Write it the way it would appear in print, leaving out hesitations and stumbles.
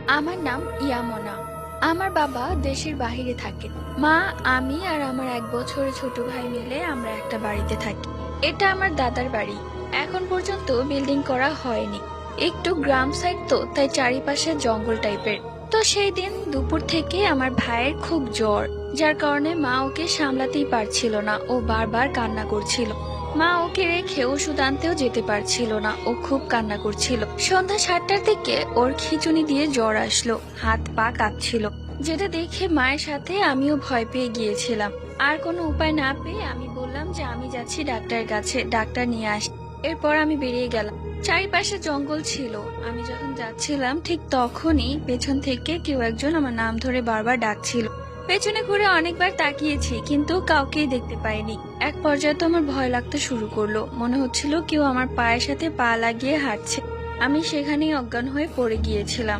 আমার নাম ইয়ামনা। আমার বাবা দেশের বাইরে থাকে। মা, আমি আর আমার 1 বছরের ছোট ভাই মিলে আমরা একটা বাড়িতে থাকি। এটা আমার দাদার বাড়ি। এখন পর্যন্ত বিল্ডিং করা হয়নি। একটু গ্রাম সাইড তো, তাই চারিপাশে জঙ্গল টাইপের। তো সেই দিন দুপুর থেকে আমার ভাইয়ের খুব জ্বর, যার কারণে মা ওকে সামলাতেই পারছিল না। ও বারবার কান্না করছিল। মা ওকে রেখে ওষুধ আনতেও যেতে পারছিল না, ও খুব কান্না করছিল। সন্ধ্যা 7টার দিকে ওর খিঁচুনি দিয়ে জ্বর আসলো, হাত পা কাঁপছিল, যেটা দেখে মায়ের সাথে আমিও ভয় পেয়ে গিয়েছিলাম। আর কোনো উপায় না পেয়ে আমি বললাম যে আমি যাচ্ছি ডাক্তারের কাছে, ডাক্তার নিয়ে আসি। এরপর আমি বেরিয়ে গেলাম। চারিপাশে জঙ্গল ছিল। আমি যখন যাচ্ছিলাম ঠিক তখনই পেছন থেকে কেউ একজন আমার নাম ধরে বারবার ডাকছিল। পেছনে ঘুরে অনেকবার তাকিয়েছি, কিন্তু কাউকেই দেখতে পাইনি। এক পর্যায়ে তো আমার ভয় লাগতে শুরু করলো, মনে হচ্ছিল কেউ আমার পায়ের সাথে পা লাগিয়ে হাঁটছে। আমি সেখানেই অজ্ঞান হয়ে পড়ে গিয়েছিলাম।